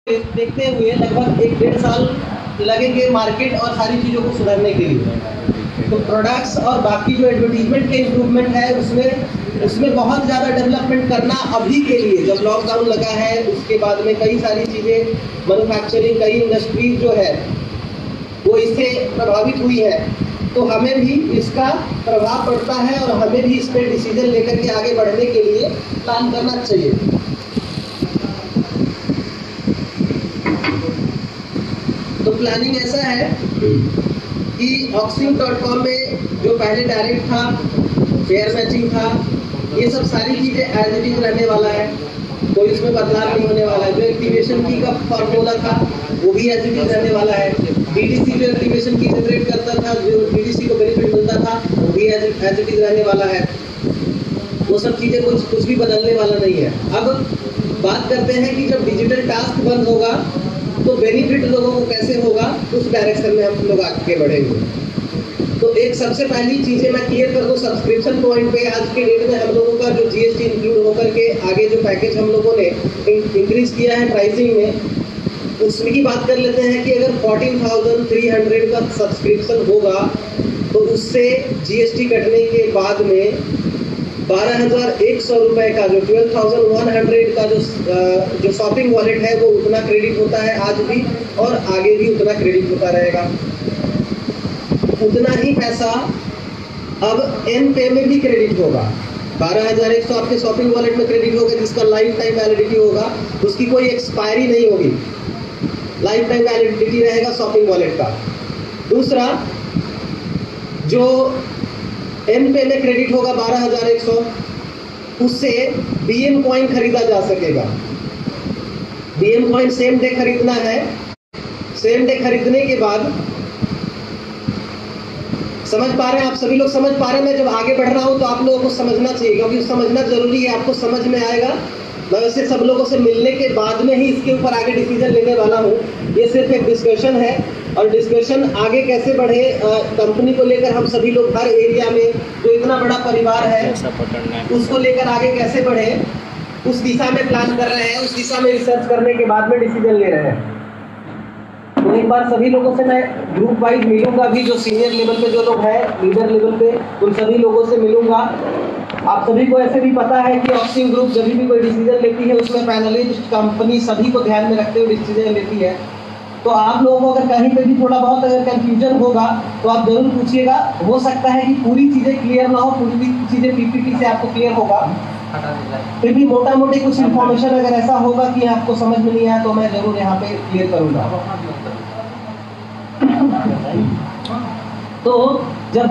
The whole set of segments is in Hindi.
देखते हुए लगभग 1-1.5 साल लगेंगे मार्केट और सारी चीज़ों को सुधारने के लिए। तो प्रोडक्ट्स और बाकी जो एडवर्टीजमेंट के इम्प्रूवमेंट है उसमें बहुत ज़्यादा डेवलपमेंट करना अभी के लिए, जब लॉकडाउन लगा है उसके बाद में कई सारी चीज़ें मैन्युफैक्चरिंग, कई इंडस्ट्रीज जो है वो इससे प्रभावित हुई है, तो हमें भी इसका प्रभाव पड़ता है और हमें भी इस पर डिसीजन लेकर के आगे बढ़ने के लिए प्लान करना चाहिए। तो प्लानिंग ऐसा है कि Auxing.com में जो पहले डायरेक्ट था, फेयर मैचिंग था, ये सब सारी चीज़ें एज इट इज रहने वाला है, कोई उसमें बदलाव नहीं होने वाला है। जो एक्टिवेशन की का फॉर्मूला था वो भी एज इट इज रहने वाला है। डीडीसी जो एक्टिवेशन की जनरेट करता था, जो डीडीसी को बेनिफिट मिलता था, वो भी एज इट इज रहने वाला है। वो सब चीज़ें कुछ भी बदलने वाला नहीं है। अब बात करते हैं कि जब डिजिटल टास्क बंद होगा तो बेनिफिट लोगों को कैसे होगा, उस डायरेक्शन में हम लोग आगे बढ़ेंगे। तो एक सबसे पहली चीज़ें मैं क्लियर कर दूँ, सब्सक्रिप्शन पॉइंट पे आज के डेट में हम लोगों का जो जीएसटी इंक्लूड होकर के आगे जो पैकेज हम लोगों ने इंक्रीज किया है प्राइसिंग में, उसमें की बात कर लेते हैं कि अगर 14,300 का सब्सक्रिप्शन होगा तो उससे जीएसटी कटने के बाद में 12,100 रुपये का, जो 12,100 का जो शॉपिंग वॉलेट है वो उतना क्रेडिट होता है आज भी, और आगे भी उतना क्रेडिट होता रहेगा। उतना ही पैसा अब एन पे में भी क्रेडिट होगा। 12,100 आपके शॉपिंग वॉलेट में क्रेडिट होगा, जिसका लाइफ टाइम वैलिडिटी होगा, उसकी कोई एक्सपायरी नहीं होगी, लाइफ टाइम वैलिडिटी रहेगा शॉपिंग वॉलेट का। दूसरा, जो एन पे में क्रेडिट होगा 12,100, उससे बीएम कॉइन खरीदा जा सकेगा। बीएम कॉइन सेम डे खरीदना है, सेम डे खरीदने के बाद, समझ पा रहे हैं आप सभी लोग? समझ पा रहे हैं? मैं जब आगे बढ़ रहा हूं तो आप लोगों को समझना चाहिए, क्योंकि समझना जरूरी है, आपको समझ में आएगा। मैं वैसे सब लोगों से मिलने के बाद में ही इसके ऊपर आगे डिसीजन लेने वाला हूँ। ये सिर्फ एक डिस्कशन है, और डिस्कशन आगे कैसे बढ़े कंपनी को लेकर, हम सभी लोग हर एरिया में जो इतना बड़ा परिवार है उसको लेकर आगे कैसे बढ़े, उस दिशा में प्लान कर रहे हैं, उस दिशा में रिसर्च करने के बाद में डिसीजन ले रहे हैं। तो एक बार सभी लोगों से मैं ग्रुप वाइज मिलूंगा भी, जो सीनियर लेवल पे जो लोग हैं, लीडर लेवल पे, उन सभी लोगों से मिलूंगा। आप सभी को ऐसे भी पता है कि ऑक्सिंग ग्रुप जब भी कोई डिसीजन लेती है उसमें पैनलिस्ट कंपनी सभी को ध्यान में रखते हुए डिसीजन लेती है। तो आप लोगों को अगर कहीं पे भी थोड़ा बहुत अगर कंफ्यूजन होगा तो आप जरूर पूछिएगा। हो सकता है कि पूरी चीज़ें क्लियर ना हो, पूरी चीज़ें पीपीटी से आपको क्लियर होगा, फिर भी मोटा मोटी कुछ इन्फॉर्मेशन अगर ऐसा होगा कि आपको समझ में नहीं आया तो मैं जरूर यहाँ पे क्लियर करूँगा। तो जब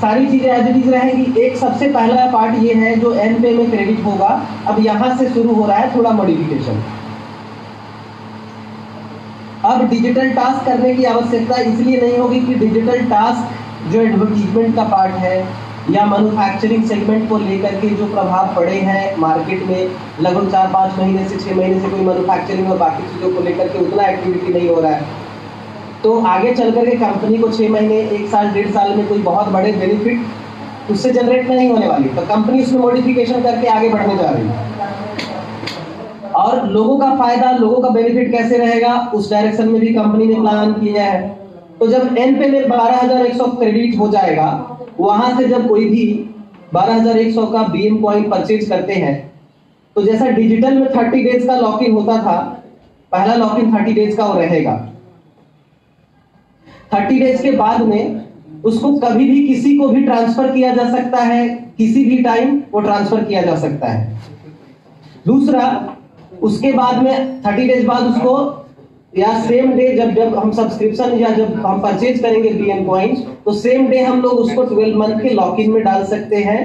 सारी चीजें एज इट इज रहेंगी, एक सबसे पहला पार्ट ये है जो एन पे में क्रेडिट होगा। अब यहाँ से शुरू हो रहा है थोड़ा मॉडिफिकेशन। अब डिजिटल टास्क करने की आवश्यकता इसलिए नहीं होगी कि डिजिटल टास्क जो एडवर्टीजमेंट का पार्ट है या मैन्युफैक्चरिंग सेगमेंट को लेकर के जो प्रभाव पड़े हैं मार्केट में, लगभग 4-5 महीने से 6 महीने से कोई मैन्युफैक्चरिंग और बाकी चीज़ों को लेकर के उतना एक्टिविटी नहीं हो रहा है, तो आगे चल करके कंपनी को 6 महीने, 1 साल, 1.5 साल में कोई बहुत बड़े बेनिफिट उससे जनरेट नहीं होने वाली। तो कंपनी उसमें मॉडिफिकेशन करके आगे बढ़ने जा रही है, और लोगों का फायदा, लोगों का बेनिफिट कैसे रहेगा उस डायरेक्शन में भी कंपनी ने प्लान किया है। तो जब एन पे में 12,100 क्रेडिट हो जाएगा, वहां से जब कोई भी 12,100 का बीएम कॉइन परचेज करते हैं, तो जैसा डिजिटल में 30 डेज का लॉक इन होता था, पहला लॉक इन 30 डेज का वो रहेगा। 30 डेज के बाद में उसको कभी भी किसी को भी ट्रांसफर किया जा सकता है, किसी भी टाइम वो ट्रांसफर किया जा सकता है। दूसरा, उसके बाद में 30 डेज बाद उसको, या सेम डे जब हम सब्सक्रिप्शन या जब हम परचेज करेंगे बीएम कॉइंस, तो सेम डे हम लोग उसको 12 मंथ के लॉक इन में डाल सकते हैं।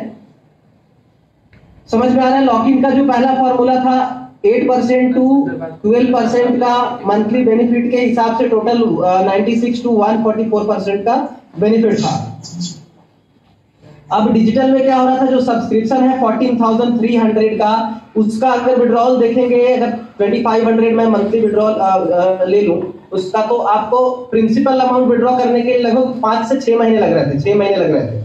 समझ में आ रहा है? लॉक इन का जो पहला फॉर्मूला था 8% टू 12% का मंथली बेनिफिट के हिसाब से टोटल 96 टू 144% का बेनिफिट था। अब डिजिटल में क्या हो रहा था, जो सब्सक्रिप्शन है 14,300 का, उसका अगर विड्रॉल देखेंगे, अगर 2,500 में मंथली विड्रॉल ले लूं उसका, तो आपको प्रिंसिपल अमाउंट विड्रॉ करने के लिए लगभग 5 से 6 महीने लग रहे थे, 6 महीने लग रहे थे।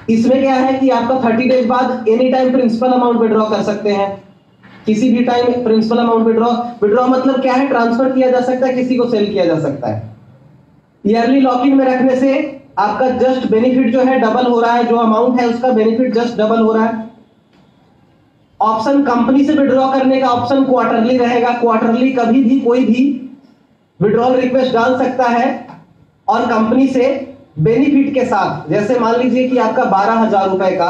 इसमें क्या है कि आपका 30 डेज बाद any time principal amount withdraw कर सकते हैं, किसी भी टाइम प्रिंसिपल अमाउंट विड्रॉ मतलब क्या है, ट्रांसफर किया जा सकता है, किसी को सेल किया जा सकता है। ईयरली लॉक इन में रखने से आपका जस्ट बेनिफिट जो है डबल हो रहा है, जो अमाउंट है उसका बेनिफिट जस्ट डबल हो रहा है। ऑप्शन कंपनी से विड्रॉ करने का ऑप्शन क्वार्टरली रहेगा, क्वार्टरली कभी भी कोई भी विड्रॉल रिक्वेस्ट डाल सकता है और कंपनी से बेनिफिट के साथ। जैसे मान लीजिए कि आपका 12,000 रुपए का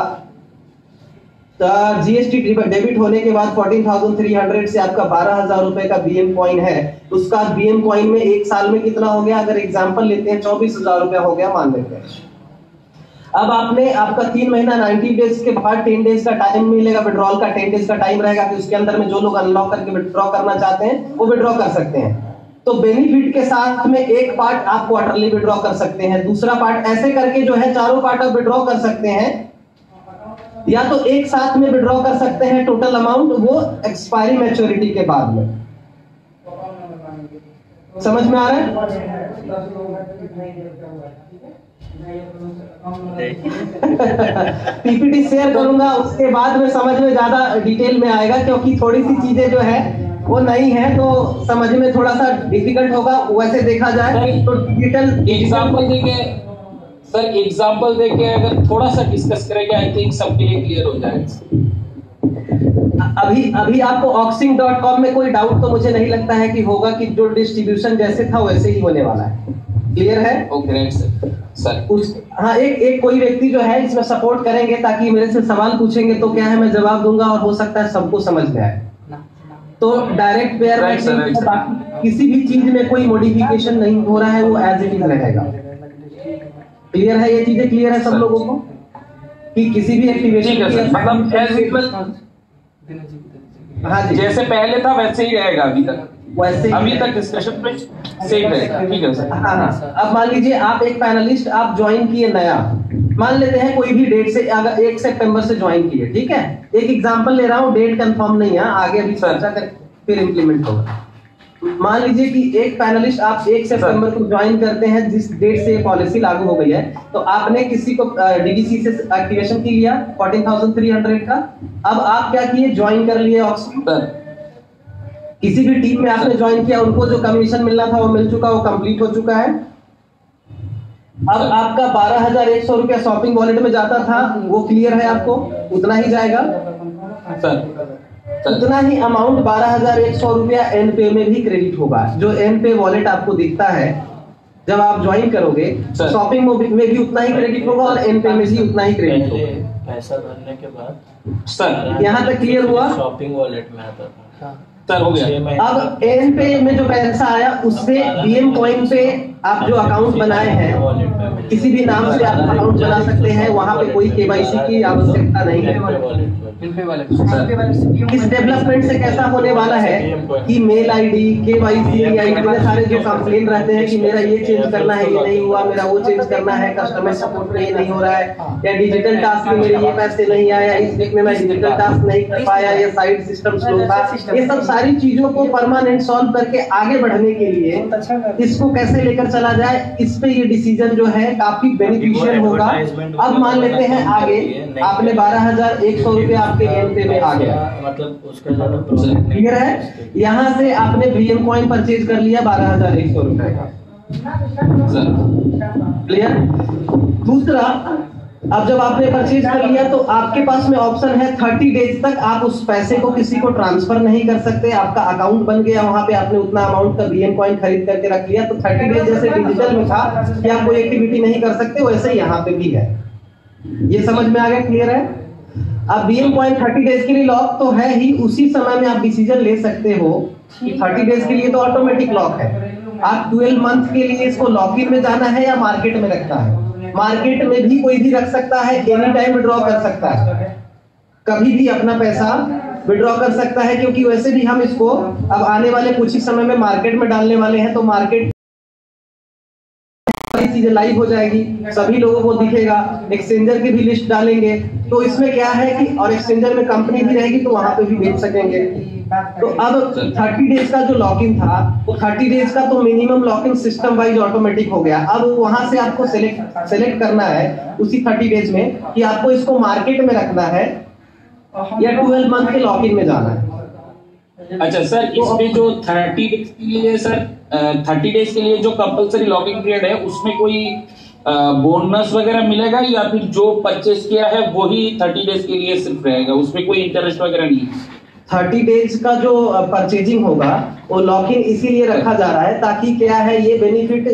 जीएसटी डेबिट होने के बाद 14,300 से आपका 12,000 रुपए का बीएम कॉइन है, उसका बीएम कॉइन में एक साल में कितना हो गया, अगर एग्जांपल लेते हैं 24,000 रुपया हो गया मान लेते हैं। अब आपका 3 महीना 90 डेज के बाद 10 डेज का टाइम मिलेगा, विड्रॉल का 10 डेज का टाइम रहेगा कि उसके अंदर में जो लोग अनलॉक करके विड्रॉ करना चाहते हैं वो विड्रॉ कर सकते हैं। तो बेनिफिट के साथ में एक पार्ट आप क्वार्टरली विड्रॉ कर सकते हैं, दूसरा पार्ट ऐसे करके जो है चारों पार्ट आप विड्रॉ कर सकते हैं, या तो एक साथ में विड्रॉ कर सकते हैं टोटल अमाउंट, वो एक्सपायरी मैच्योरिटी के बाद में। समझ में आ रहा है? पीपीटी शेयर करूंगा, उसके बाद में समझ में ज्यादा डिटेल में आएगा, क्योंकि थोड़ी सी चीजें जो है वो नहीं है तो समझ में थोड़ा सा डिफिकल्ट होगा। वैसे देखा जाए तो डिजिटल एग्जांपल देके सर, एग्जांपल देके अगर थोड़ा सा डिस्कस करेंगे, आई थिंक सबके लिए क्लियर हो जाएगा। अभी आपको auxing.com में कोई डाउट तो मुझे नहीं लगता है कि होगा, कि जो डिस्ट्रीब्यूशन जैसे था वैसे ही होने वाला है। क्लियर है? Okay right sir. हाँ, एक कोई व्यक्ति जो है इसमें सपोर्ट करेंगे ताकि मेरे से सवाल पूछेंगे तो क्या है मैं जवाब दूंगा और हो सकता है सबको समझ में आए। तो डायरेक्ट पेयर मैचिंग किसी भी चीज में कोई मॉडिफिकेशन नहीं हो रहा है, वो एज इट इज रहेगा। क्लियर है? ये चीजें क्लियर है सब लोगों को कि किसी भी एक्टिवेशन मतलब एज इक्वल, हाँ जी, जैसे पहले था वैसे ही रहेगा अभी तक, वैसे अभी तक डिस्कशन पे सेम रहेगा। ठीक है सर। हाँ। अब मान लीजिए आप एक पैनलिस्ट आप ज्वाइन किए नया, मान लेते हैं कोई भी डेट से, अगर 1 सितंबर से ज्वाइन किए, ठीक है, एक एग्जांपल ले रहा हूँ, डेट कंफर्म नहीं है, आगे अभी चर्चा कर फिर इंप्लीमेंट होगा। मान लीजिए कि एक पैनलिस्ट आप 1 सितंबर को ज्वाइन करते हैं, जिस डेट से पॉलिसी लागू हो गई है, तो आपने किसी को डीडीसी से एक्टिवेशन की लिया 14,300 का। अब आप क्या किए, ज्वाइन कर लिए ऑक्सीजन, किसी भी टीम में आपने ज्वाइन किया, उनको जो कमीशन मिलना था वो मिल चुका, वो कंप्लीट हो चुका है। अब आपका 12,100 रुपया शॉपिंग वॉलेट में जाता था, वो क्लियर है आपको, उतना ही जाएगा सर। उतना ही अमाउंट 12,100 रुपया एनपे में भी क्रेडिट होगा। जो एनपे वॉलेट आपको दिखता है जब आप ज्वाइन करोगे, शॉपिंग में भी उतना ही क्रेडिट होगा और एनपे में भी उतना ही क्रेडिट होगा। पैसा भरने के बाद सर यहाँ तक क्लियर हुआ? शॉपिंग वॉलेट में आता था सर, हो गया। अब एनपे में जो पैसा आया उससे बीएम कॉइन पे आप जो अकाउंट बनाए हैं, किसी भी नाम से आप अकाउंट बना सकते हैं, वहां पे कोई केवाईसी की आवश्यकता नहीं है। इस डेवलपमेंट से कैसा होने वाला है कि मेल आईडी, केवाईसी या इतने सारे जो कंप्लेन रहते हैं कि मेरा ये चेंज करना है, ये नहीं हुआ, मेरा वो चेंज करना है, कस्टमर सपोर्ट में ये नहीं हो रहा है, या डिजिटल टास्क में मेरे ये पैसे नहीं आया, इस वीक में मैं डिजिटल टास्क नहीं कर पाया, या साइड सिस्टम स्लो था, ये सब सारी चीजों को परमानेंट सॉल्व करके आगे बढ़ने के लिए इसको कैसे लेकर चला जाए, इस पे ये डिसीजन जो है काफी बेनिफिशियल होगा। अब मान लेते हैं आगे आपने 12,100 रुपया आपके एनपे में आ गया, मतलब उसका ज्यादा प्रोसेस क्लियर है? यहाँ से आपने बीएम कॉइन परचेज कर लिया 12,100 रुपए का, क्लियर? दूसरा, अब जब आपने परचेज कर लिया तो आपके पास में ऑप्शन है 30 डेज तक आप उस पैसे को किसी को ट्रांसफर नहीं कर सकते। आपका अकाउंट बन गया, वहां पे आपने उतना अमाउंट का बीएम कॉइन खरीद करके रख लिया, तो 30 डेज जैसे डिजिटल में था कि आप कोई एक्टिविटी नहीं कर सकते, वैसे यहाँ पे भी है। ये समझ में आ गया? क्लियर है? अब बीएम कॉइन 30 डेज के लिए लॉक तो है ही, उसी समय में आप डिसीजन ले सकते हो कि 30 डेज के लिए तो ऑटोमेटिक लॉक है, आप 12 मंथ के लिए इसको लॉक इन में जाना है या मार्केट में रखना है। मार्केट में भी कोई भी रख सकता है, एनी टाइम विड्रॉ कर सकता है, कभी भी अपना पैसा विड्रॉ कर सकता है, क्योंकि वैसे भी हम इसको अब आने वाले कुछ ही समय में मार्केट में डालने वाले हैं, तो मार्केट चीजें लाइव हो जाएगी, सभी लोगों को दिखेगा, एक्सचेंजर की भी लिस्ट डालेंगे, तो इसमें क्या है कि और एक्सचेंजर में कंपनी भी रहेगी तो वहां पे भी बेच सकेंगे। तो अब 30 डेज का जो लॉकिंग था वो 30 डेज का तो minimum locking system wise automatic हो गया। अब वहां से आपको सेलेक्ट करना है उसी 30 डेज में कि आपको इसको मार्केट में रखना है या 12 मंथ के लॉकिंग में जाना है। अच्छा सर, इसमें जो 30 डेज के लिए सर 30 डेज के लिए जो कंपलसरी लॉकिंग पीरियड है उसमें कोई बोनस वगैरह मिलेगा या फिर जो परचेस किया है वही 30 डेज के लिए सिर्फ रहेगा, उसमें कोई इंटरेस्ट वगैरह नहीं है? 30 डेज का जो परचेजिंग होगा वो लॉक इन इसीलिए रखा जा रहा है ताकि क्या है, ये बेनिफिट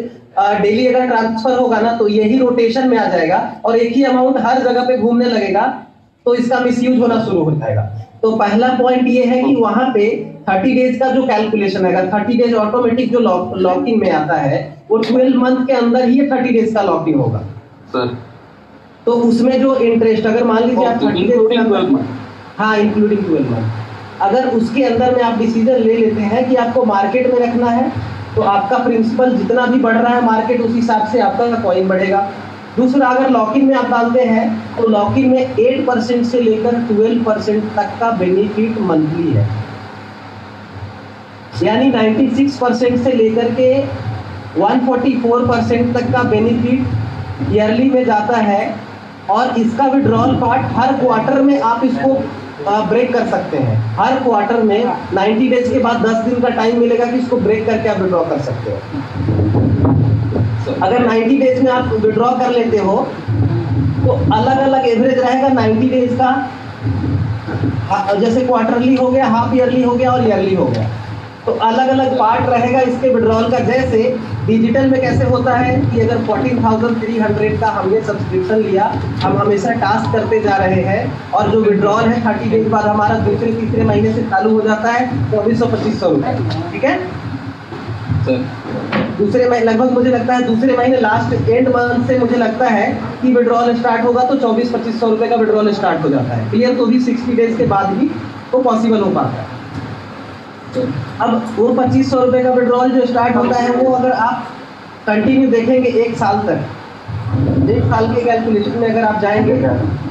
डेली अगर ट्रांसफर होगा ना तो यही रोटेशन में आ जाएगा और एक ही अमाउंट हर जगह पे घूमने लगेगा तो इसका मिसयूज होना शुरू हो जाएगा। तो पहला पॉइंट ये है कि वहां पे 30 डेज का जो कैलकुलेशन है, 30 डेज ऑटोमेटिक जो लॉकिंग में आता है वो 12 मंथ के अंदर ही 30 डेज का लॉकिंग होगा सर। तो उसमें जो इंटरेस्ट अगर मान लीजिए आप 30 डेज, हाँ इंक्लूडिंग 12 मंथ, अगर उसके अंदर में आप डिसीजन ले लेते हैं कि आपको मार्केट में रखना है तो आपका प्रिंसिपल जितना भी बढ़ रहा है मार्केट उस हिसाब से आपका कॉइन बढ़ेगा। दूसरा, अगर लॉकिंग में आप डालते हैं तो लॉकिंग में 8% से लेकर 12% तक का बेनिफिट मंथली है, यानी 96% से लेकर के 144% तक का बेनिफिट ईयरली में जाता है। और इसका विड्रॉल पार्ट हर क्वार्टर में आप इसको ब्रेक कर सकते हैं। हर क्वार्टर में 90 डेज के बाद 10 दिन का टाइम मिलेगा कि इसको ब्रेक करके आप विड्रॉ कर सकते हो। अगर 90 डेज में आप विड्रॉ कर लेते हो तो अलग अलग एवरेज रहेगा 90 डेज का, जैसे क्वार्टरली हो गया, हाफ ईयरली हो गया और ईयरली हो गया, तो अलग अलग पार्ट रहेगा इसके विड्रॉल का। जैसे डिजिटल में कैसे होता है कि अगर 14,300 का हमने सब्सक्रिप्शन लिया, हम हमेशा टास्क करते जा रहे हैं और जो विड्रॉल है 30 डेज बाद हमारा दूसरे तीसरे महीने से चालू हो जाता है 2400-2500 रुपए, ठीक है दूसरे महीने, लगभग मुझे लगता है दूसरे महीने लास्ट एंड मंथ से मुझे लगता है कि विड्रॉल स्टार्ट होगा तो 2400-2500 रुपए का विड्रॉल स्टार्ट हो जाता है क्लियर। तो भी 60 डेज के बाद ही वो पॉसिबल हो पाता है। अब वो 2500 रुपए का विड्रॉल जो स्टार्ट होता है वो अगर आप कंटिन्यू देखेंगे 1 साल तक, 1 साल के कैलकुलेशन में अगर आप जाएंगे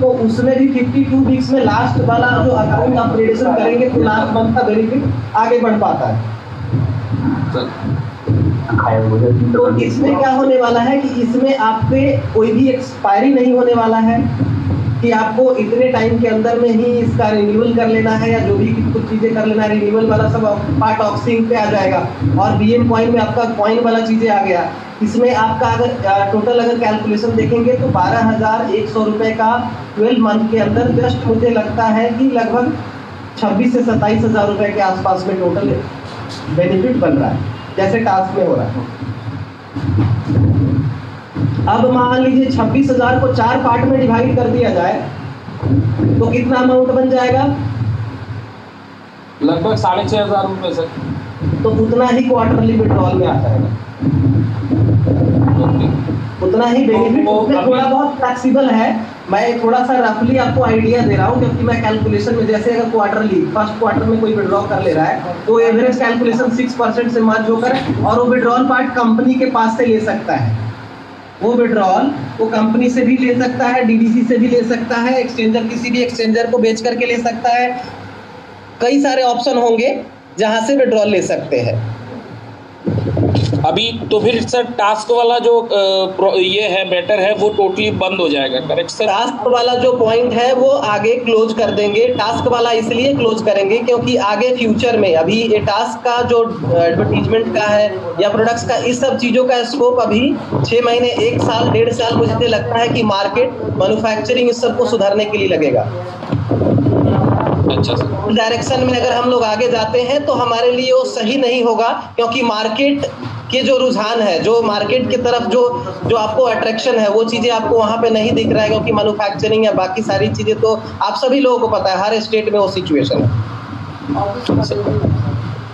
तो उसमें भी 52 वीक्स में लास्ट वाला जो अकाउंट आप प्रेडिक्शन करेंगे तो लास्ट मंथ का बेनिफिट आगे बढ़ पाता है। तो इसमें क्या होने वाला है कि इसमें आप पे कोई भी एक्सपायरी नहीं होने वाला है कि आपको इतने टाइम के अंदर में ही इसका रिन्यूअल कर लेना है या जो भी कुछ चीजें कर लेना है। रिन्यूअल वाला सब पार्ट ऑक्सिंग पे आ जाएगा और बीएम कॉइन में आपका कॉइन वाला चीजें आ गया। इसमें आपका अगर टोटल अगर कैलकुलेशन देखेंगे तो 12,100 रुपए का 12 मंथ के अंदर जस्ट मुझे लगता है कि लगभग 26 से 27 हजार रुपए के आसपास में टोटल बेनिफिट बन रहा है जैसे टास्क में हो रहा है। अब मान लीजिए 26,000 को 4 पार्ट में डिवाइड कर दिया जाए तो कितना अमाउंट बन जाएगा? लगभग 6,500 रुपए सर। तो उतना ही क्वार्टरली विड्रॉल में आता है, उतना ही बेनिफिट। थोड़ा बहुत फ्लेक्सिबल है, मैं थोड़ा सा रफली आपको आइडिया दे रहा हूँ क्योंकि मैं कैलकुलेशन में जैसे अगर क्वार्टरली फर्स्ट क्वार्टर में कोई विड्रॉ कर ले रहा है तो एवरेज कैलकुलेशन 6% से मर्ज होकर और वो विड्रॉल पार्ट कंपनी के पास से ले सकता है। वो विड्रॉल वो कंपनी से भी ले सकता है, डीडीसी से भी ले सकता है, एक्सचेंजर किसी भी एक्सचेंजर को बेच करके ले सकता है। कई सारे ऑप्शन होंगे जहां से विड्रॉल ले सकते हैं। अभी तो फिर सर टास्क वाला जो ये है बेटर है वो टोटली बंद हो जाएगा, करेक्ट सर? टास्क वाला जो पॉइंट है वो आगे क्लोज कर देंगे। टास्क वाला इसलिए क्लोज करेंगे क्योंकि आगे फ्यूचर में अभी ये टास्क का जो एडवर्टीजमेंट का है या प्रोडक्ट्स का, इस सब चीजों का स्कोप अभी 6 महीने 1 साल 1.5 साल मुझे लगता है कि मार्केट मैन्युफैक्चरिंग इस सब को सुधारने के लिए लगेगा। अच्छा सर, डायरेक्शन में अगर हम लोग आगे जाते हैं तो हमारे लिए वो सही नहीं होगा क्योंकि मार्केट के जो रुझान है, जो मार्केट की तरफ जो आपको अट्रैक्शन है वो चीजें आपको वहां पे नहीं दिख रहा है क्योंकि मैन्युफैक्चरिंग या बाकी सारी चीजें तो आप सभी लोगों को पता है हर स्टेट में वो सिचुएशन है।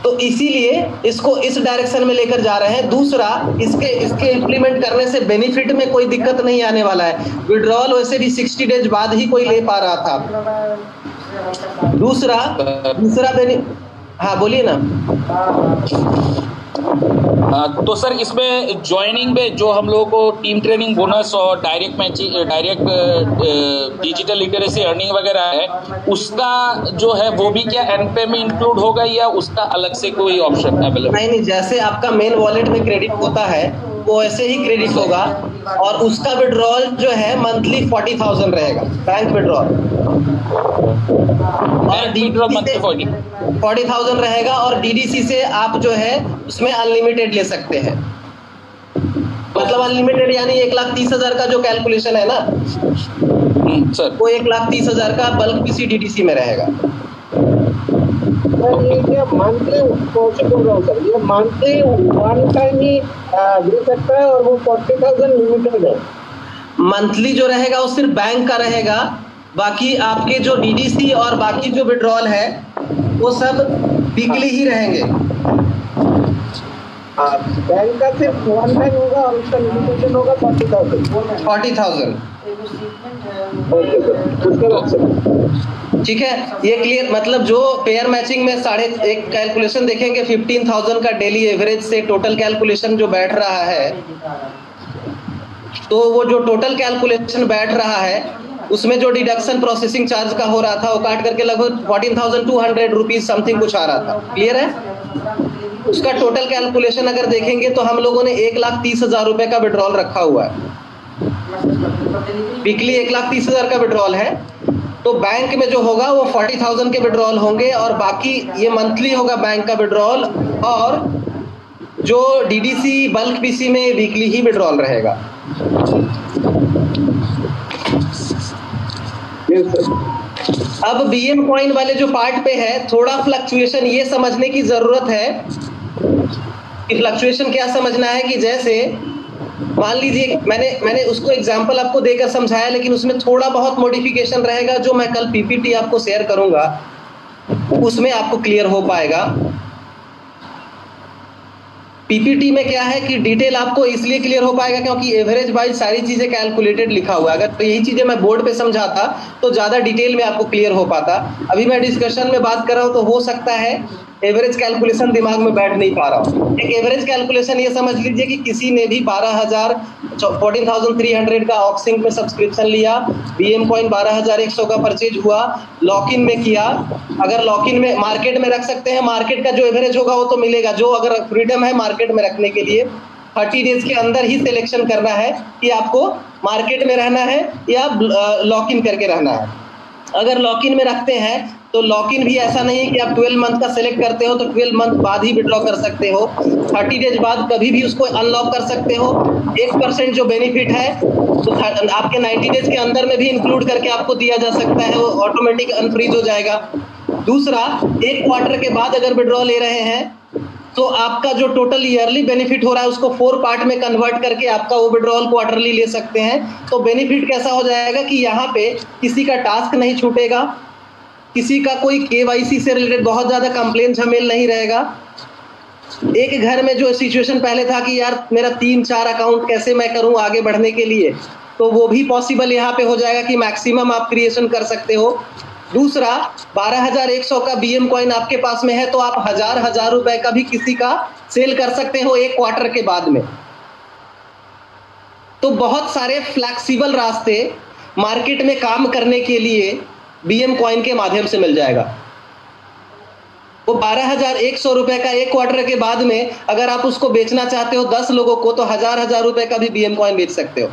तो इसीलिए इसको इस डायरेक्शन में लेकर जा रहे हैं। दूसरा, इसके इम्प्लीमेंट करने से बेनिफिट में कोई दिक्कत नहीं आने वाला है। विड्रॉल वैसे भी 60 डेज बाद ही कोई ले पा रहा था। दूसरा हाँ बोलिए ना। तो सर इसमें ज्वाइनिंग में जो हम लोगों को टीम ट्रेनिंग बोनस और डायरेक्ट डिजिटल लिटरेसी अर्निंग वगैरह है, उसका जो है वो भी क्या एनपे में इंक्लूड होगा या उसका अलग से कोई ऑप्शन अवेलेबल? नहीं, जैसे आपका मेन वॉलेट में क्रेडिट होता है वो ऐसे ही क्रेडिट होगा। और उसका विड्रॉल जो है मंथली 40,000 रहेगा बैंक विड्रॉल, और डीडीसी से 40,000 रहेगा, और डीडीसी से आप जो है उसमें अनलिमिटेड ले सकते हैं। मतलब अनलिमिटेड यानी 1,30,000 का जो कैलकुलेशन है ना सर, वो 1,30,000 का बल्क पीसी डीडीसी में रहेगा। सर ये क्या मंथली पॉसिबल रहा सर, ये मंथली वन टाइम ही दे सकता है और वो 40,000 लिमिटेड है। मंथली जो रहेगा वो सिर्फ बैंक का रहेगा, बाकी आपके जो डीडीसी और बाकी जो विड्रॉल है वो सब वीकली ही रहेंगे। बैंक का सिर्फ वन टाइम होगा और उसका लिमिटेशन होगा 40,000। ओके सर, उसके बाद सर ठीक है, ये क्लियर। मतलब जो पेयर मैचिंग में एक कैलकुलेशन देखेंगे 15,000 का डेली एवरेज से टोटल कैलकुलेशन जो बैठ रहा है, तो वो जो टोटल कैलकुलेशन बैठ रहा है उसमें जो डिडक्शन प्रोसेसिंग चार्ज का हो रहा था वो काट करके लगभग 14,200 रुपीज समथिंग कुछ आ रहा था। क्लियर है? उसका टोटल कैलकुलेशन अगर देखेंगे तो हम लोगों ने 1,30,000 रुपए का विड्रॉल रखा हुआ है, वीकली 1,30,000 का विड्रॉल है। तो बैंक में जो होगा वो 40,000 के विड्रॉल होंगे, और बाकी ये मंथली होगा बैंक का विड्रॉल, और जो डीडीसी बल्क पीसी में वीकली ही विड्रॉल रहेगा। अब बीएम कॉइन वाले जो पार्ट पे है थोड़ा फ्लक्चुएशन ये समझने की जरूरत है कि फ्लक्चुएशन क्या समझना है कि जैसे मान लीजिए मैंने उसको एग्जांपल आपको देकर समझाया, लेकिन उसमें थोड़ा बहुत मॉडिफिकेशन रहेगा जो मैं कल पीपीटी आपको शेयर करूंगा, उसमें आपको क्लियर हो पाएगा। पीपीटी में क्या है कि डिटेल आपको इसलिए क्लियर हो पाएगा क्योंकि एवरेज वाइज सारी चीजें कैलकुलेटेड लिखा हुआ है। अगर तो यही चीजें मैं बोर्ड पे समझाता तो ज्यादा डिटेल में आपको क्लियर हो पाता। अभी मैं डिस्कशन में बात कर रहा हूं तो हो सकता है एवरेज कैलकुलेशन दिमाग में बैठ नहीं पा रहा हूँ। एक एवरेज कैलकुलेशन ये समझ लीजिए कि किसी ने भी 14,300 का ऑक्सिंक में सब्सक्रिप्शन लिया, बीएम कॉइन 12,100 का परचेज हुआ, लॉक इन में किया। अगर लॉक इन में मार्केट में रख सकते हैं, मार्केट का जो एवरेज होगा वो तो मिलेगा। जो अगर फ्रीडम है मार्केट में रखने के लिए 30 डेज के अंदर ही सिलेक्शन करना है कि आपको मार्केट में रहना है या लॉक इन करके रहना है। अगर लॉक इन में रखते हैं तो लॉक इन भी ऐसा नहीं है कि आप 12 मंथ का सिलेक्ट करते हो तो 12 मंथ बाद ही विड्रॉ कर सकते हो। 30 डेज बाद कभी भी उसको अनलॉक कर सकते हो। 1% जो बेनिफिट है तो आपके 90 डेज के अंदर में भी इंक्लूड करके आपको दिया जा सकता है, वो ऑटोमेटिक अनफ्रीज हो जाएगा। दूसरा, 1 क्वार्टर के बाद अगर विड्रॉ ले रहे हैं तो आपका जो टोटल ईयरली बेनिफिट हो रहा है उसको 4 पार्ट में कन्वर्ट करके आपका वो विड्रॉल क्वार्टरली ले सकते हैं। तो बेनिफिट कैसा हो जाएगा कि यहाँ पे किसी का टास्क नहीं छूटेगा, किसी का कोई केवाईसी से रिलेटेड बहुत ज्यादा कंप्लेन झमेल नहीं रहेगा। एक घर में जो सिचुएशन पहले था कि यार मेरा 3-4 अकाउंट कैसे मैं करूं आगे बढ़ने के लिए, तो वो भी पॉसिबल यहाँ पे हो जाएगा कि मैक्सिमम आप क्रिएशन कर सकते हो। दूसरा, 12,100 का बीएम कॉइन आपके पास में है तो आप हजार रुपए का भी किसी का सेल कर सकते हो 1 क्वार्टर के बाद में। तो बहुत सारे फ्लैक्सिबल रास्ते मार्केट में काम करने के लिए बीएम कॉइन के माध्यम से मिल जाएगा। वो 12,100 रुपए का 1 क्वार्टर के बाद में अगर आप उसको बेचना चाहते हो 10 लोगों को तो हजार रुपए का भी बीएम कॉइन बेच सकते हो।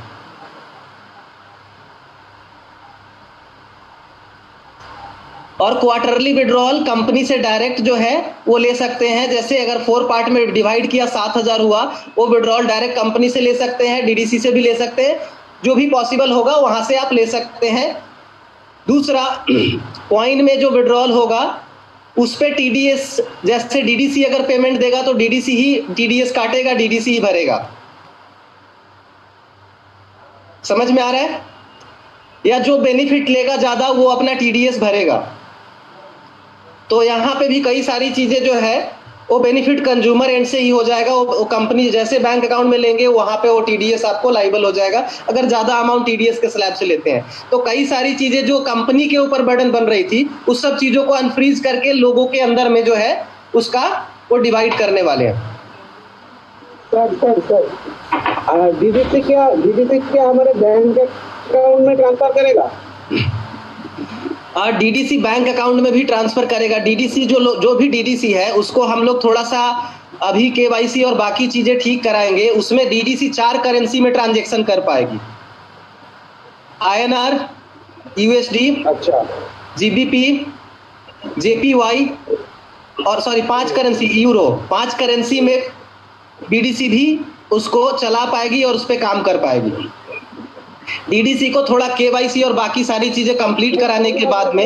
और क्वार्टरली विड्रॉल कंपनी से डायरेक्ट जो है वो ले सकते हैं। जैसे अगर 4 पार्ट में डिवाइड किया 7,000 हुआ, वो विड्रॉल डायरेक्ट कंपनी से ले सकते हैं, डीडीसी से भी ले सकते हैं, जो भी पॉसिबल होगा वहां से आप ले सकते हैं। दूसरा, कॉइन में जो विड्रॉल होगा उस पे टीडीएस, जैसे डीडीसी अगर पेमेंट देगा तो डीडीसी ही टीडीएस काटेगा, डीडीसी ही भरेगा। समझ में आ रहा है? या जो बेनिफिट लेगा ज्यादा वो अपना टीडीएस भरेगा। तो यहाँ पे भी कई सारी चीजें जो है वो बेनिफिट कंज्यूमर एंड से ही हो जाएगा। वो कंपनी जैसे बैंक अकाउंट में लेंगे वहां पे वो टीडीएस आपको लाइबल हो जाएगा अगर ज्यादा अमाउंट टीडीएस के स्लैब से लेते हैं। तो कई सारी चीजें जो कंपनी के ऊपर बर्डन बन रही थी उस सब चीजों को अनफ्रीज करके लोगों के अंदर में जो है उसका वो डिवाइड करने वाले हैं। सर डीडीसी क्या हमारे बैंक अकाउंट में ट्रांसफर करेगा? और डीडीसी बैंक अकाउंट में भी ट्रांसफर करेगा। डीडीसी जो भी डीडीसी है उसको हम लोग थोड़ा सा अभी केवाईसी और बाकी चीजें ठीक कराएंगे, उसमें डीडीसी 4 करेंसी में ट्रांजेक्शन कर पाएगी। INR, USD, अच्छा, GBP, JPY और 5 करेंसी, यूरो, 5 करेंसी में डीडीसी भी उसको चला पाएगी और उस पर काम कर पाएगी। डीडीसी को थोड़ा केवाईसी और बाकी सारी चीजें कंप्लीट कराने के बाद में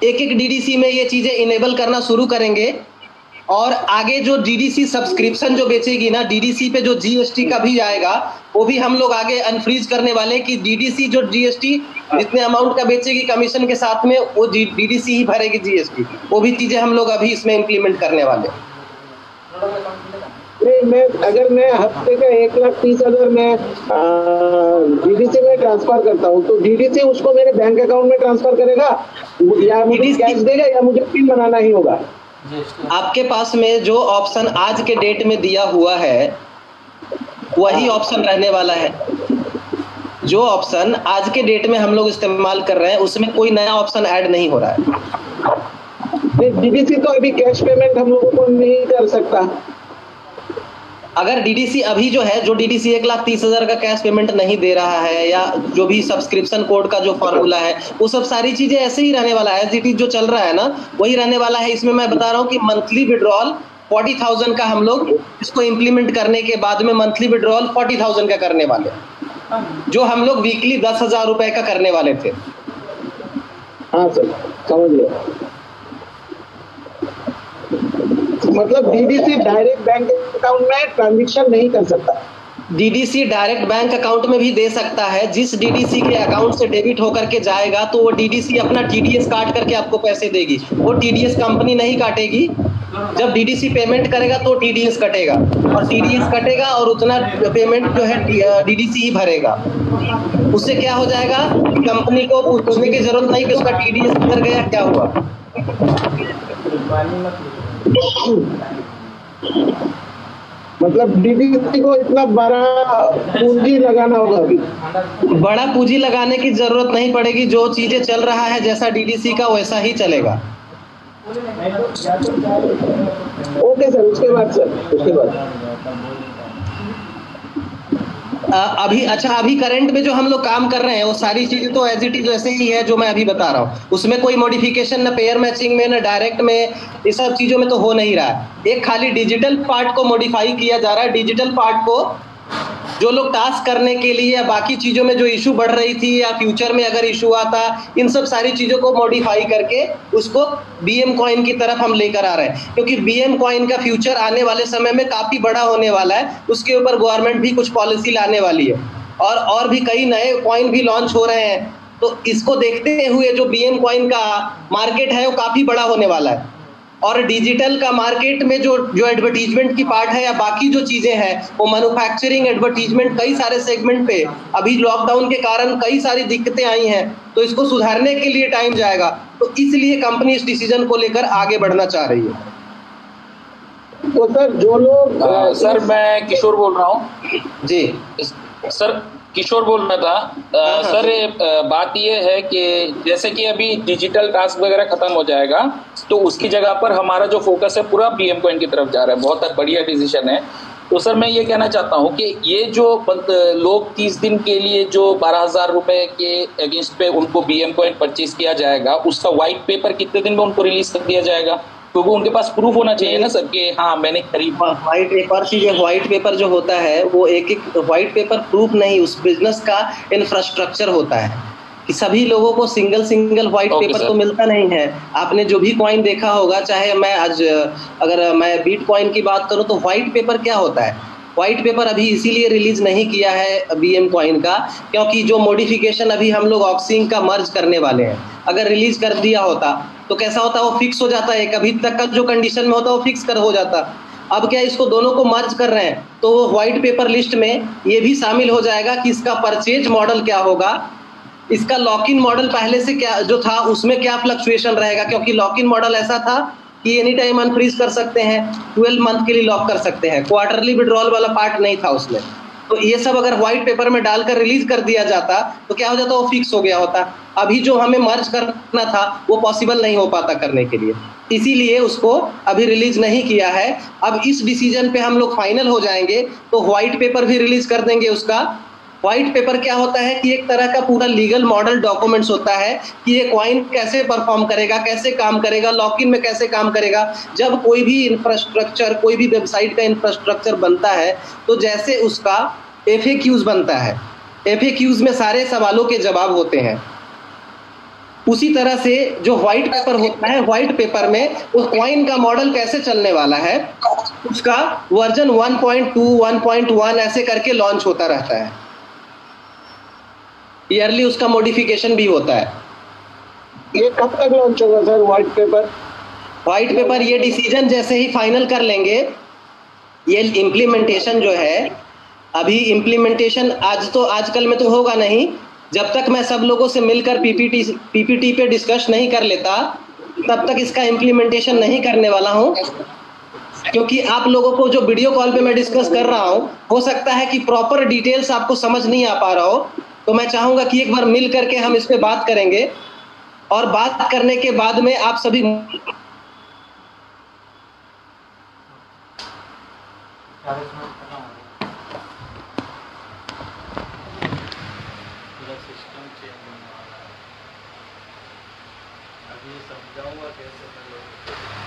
एक डीडीसी में ये चीजें इनेबल करना शुरू करेंगे। और आगे जो डीडीसी सब्सक्रिप्शन जो बेचेगी ना, डीडीसी पे जो जीएसटी का भी आएगा, वो भी हम लोग आगे अनफ्रीज करने वाले हैं कि डीडीसी जो जीएसटी जितने अमाउंट का बेचेगी कमीशन के साथ में, वो डीडीसी ही भरेगी जीएसटी। वो भी चीजें हम लोग अभी इसमें इम्प्लीमेंट करने वाले हैं। अगर मैं हफ्ते का 1,30,000 में डीडीसी में ट्रांसफर करता हूँ, तो डीडीसी उसको मेरे बैंक अकाउंट में ट्रांसफर करेगा या मुझे कैश देगा या मुझे पिन बनाना ही होगा? आपके पास में जो ऑप्शन आज के डेट में दिया हुआ है वही ऑप्शन रहने वाला है। जो ऑप्शन आज के डेट में हम लोग इस्तेमाल कर रहे हैं उसमें कोई नया ऑप्शन ऐड नहीं हो रहा है। डीडीसी तो अभी कैश पेमेंट हम लोगों को नहीं कर सकता। अगर डीडीसी अभी जो है, जो डीडीसी 1,30,000 का कैश पेमेंट नहीं दे रहा है, या जो भी सब्सक्रिप्शन कोड का जो फॉर्मूला है, वो सब सारी चीजें ऐसे ही रहने वाला है। एज इट इज जो चल रहा है ना, वही रहने वाला है। इसमें मैं बता रहा हूँ कि मंथली विड्रॉल 40,000 का हम लोग इसको इम्प्लीमेंट करने के बाद में मंथली विड्रॉल 40,000 का करने वाले, जो हम लोग वीकली 10,000 रुपए का करने वाले थे। हाँ सर, समझ लिया। मतलब डीडीसी डायरेक्ट बैंक अकाउंट में ट्रांजैक्शन नहीं कर सकता। डीडीसी डायरेक्ट बैंक अकाउंट में भी दे सकता है। जिस डीडीसी के अकाउंट से डेबिट होकर के जाएगा तो वो डीडीसी अपना टीडीएस काट करके आपको पैसे देगी। वो टीडीएस कंपनी नहीं काटेगी। जब डीडीसी पेमेंट करेगा तो टीडीएस कटेगा, और टीडीएस कटेगा और उतना पेमेंट जो है डीडीसी ही भरेगा। उससे क्या हो जाएगा, कंपनी को पूछने की जरूरत नहीं कि उसका टीडीएस किधर गया, क्या हुआ। मतलब डीडीसी को इतना बड़ा पूंजी लगाना होगा अभी? बड़ा पूंजी लगाने की जरूरत नहीं पड़ेगी। जो चीजें चल रहा है जैसा डीडीसी का वैसा ही चलेगा। ओके सर, उसके बाद अभी करंट में जो हम लोग काम कर रहे हैं वो सारी चीजें तो एज इट इज वैसे ही है जो मैं अभी बता रहा हूँ। उसमें कोई मॉडिफिकेशन ना पेयर मैचिंग में, ना डायरेक्ट में, ये सब चीजों में तो हो नहीं रहा है। एक खाली डिजिटल पार्ट को मॉडिफाई किया जा रहा है। डिजिटल पार्ट को जो लोग टास्क करने के लिए या बाकी चीजों में जो इशू बढ़ रही थी या फ्यूचर में अगर इशू आता, इन सब सारी चीजों को मॉडिफाई करके उसको बीएम कॉइन की तरफ हम लेकर आ रहे हैं। क्योंकि बीएम कॉइन का फ्यूचर आने वाले समय में काफी बड़ा होने वाला है। उसके ऊपर गवर्नमेंट भी कुछ पॉलिसी लाने वाली है, और भी कई नए कॉइन भी लॉन्च हो रहे हैं। तो इसको देखते हुए जो बीएम कॉइन का मार्केट है वो काफी बड़ा होने वाला है। और डिजिटल का मार्केट में जो एडवर्टीजमेंट की पार्ट है या बाकी जो चीजें हैं, वो मैन्युफैक्चरिंग, एडवर्टीजमेंट, कई सारे सेगमेंट पे अभी लॉकडाउन के कारण कई सारी दिक्कतें आई हैं। तो इसको सुधारने के लिए टाइम जाएगा। तो इसलिए कंपनी इस डिसीजन को लेकर आगे बढ़ना चाह रही है। तो सर जो लोग सर मैं किशोर बोल रहा हूँ जी। सर किशोर बोल रहा था। सर बात ये है कि जैसे कि अभी डिजिटल टास्क वगैरह खत्म हो जाएगा तो उसकी जगह पर हमारा जो फोकस है पूरा बीएम कॉइन की तरफ जा रहा है। बहुत बढ़िया डिसीजन है। तो सर मैं ये कहना चाहता हूँ कि ये जो लोग 30 दिन के लिए जो 12,000 रुपए के अगेंस्ट पे उनको बीएम कॉइन परचेज किया जाएगा, उसका व्हाइट पेपर कितने दिन में उनको रिलीज कर दिया जाएगा? क्योंकि उनके पास प्रूफ होना चाहिए ना सर कि हाँ मैंने खरीदा। व्हाइट पेपर चीजें, व्हाइट पेपर जो होता है वो एक व्हाइट पेपर प्रूफ नहीं, उस बिजनेस का इंफ्रास्ट्रक्चर होता है कि सभी लोगों को सिंगल व्हाइट पेपर तो मिलता नहीं है। आपने जो भी कॉइन देखा होगा, चाहे मैं आज अगर मैं बिटकॉइन की बात करूं तो व्हाइट पेपर क्या होता है, व्हाइट पेपर अभी इसीलिए रिलीज नहीं किया है बीएम कॉइन का क्योंकि जो मॉडिफिकेशन अभी हम लोग ऑक्सिंग का मर्ज करने वाले हैं, अगर रिलीज कर दिया होता तो कैसा होता, वो फिक्स हो जाता है। अभी तक का जो कंडीशन में होता वो फिक्स कर हो जाता। अब क्या इसको दोनों को मर्ज कर रहे हैं तो वो व्हाइट पेपर लिस्ट में ये भी शामिल हो जाएगा कि इसका परचेज मॉडल क्या होगा, इसका लॉक इन मॉडल पहले से क्या जो था उसमें क्या फ्लक्चुएशन रहेगा। क्योंकि लॉक इन मॉडल ऐसा था कि एनी टाइम अनफ्रीज कर सकते हैं, 12 मंथ के लिए लॉक कर सकते हैं। क्वार्टरली विड्रॉल वाला पार्ट नहीं था उसमें। तो ये सब अगर व्हाइट पेपर में डालकर रिलीज कर दिया जाता तो क्या हो जाता, वो फिक्स हो गया होता। अभी जो हमें मर्ज करना था वो पॉसिबल नहीं हो पाता करने के लिए, इसीलिए उसको अभी रिलीज नहीं किया है। अब इस डिसीजन पे हम लोग फाइनल हो जाएंगे तो व्हाइट पेपर भी रिलीज कर देंगे उसका। व्हाइट पेपर क्या होता है कि एक तरह का पूरा लीगल मॉडल डॉक्यूमेंट्स होता है कि ये कॉइन कैसे परफॉर्म करेगा, कैसे काम करेगा, लॉक इन में कैसे काम करेगा। जब कोई भी इंफ्रास्ट्रक्चर, कोई भी वेबसाइट का इंफ्रास्ट्रक्चर बनता है तो जैसे उसका FAQs बनता है, FAQs में सारे सवालों के जवाब होते हैं, उसी तरह से जो व्हाइट पेपर होता है, व्हाइट पेपर में उस कॉइन का मॉडल कैसे चलने वाला है उसका वर्जन 1.2, 1.1 ऐसे करके लॉन्च होता रहता है। ईयरली उसका मॉडिफिकेशन भी होता है। ये कब तक लॉन्च होगा sir white paper? White paper ये डिसीजन जैसे ही फाइनल कर लेंगे, ये इम्प्लीमेंटेशन जो है, अभी इम्प्लीमेंटेशन आजकल में तो होगा नहीं, जब तक मैं सब लोगों से मिलकर पीपीटी पे डिस्कस नहीं कर लेता तब तक इसका इम्प्लीमेंटेशन नहीं करने वाला हूं, क्योंकि आप लोगों को जो वीडियो कॉल पे मैं डिस्कस कर रहा हूं हो सकता है कि प्रॉपर डिटेल्स आपको समझ नहीं आ पा रहा हो। तो मैं चाहूंगा कि एक बार मिल करके हम इस पे बात करेंगे और बात करने के बाद में आप सभी सिस्टम चेंज होने वाला है। अभी समझाऊंगा कैसे मैं लोगों को।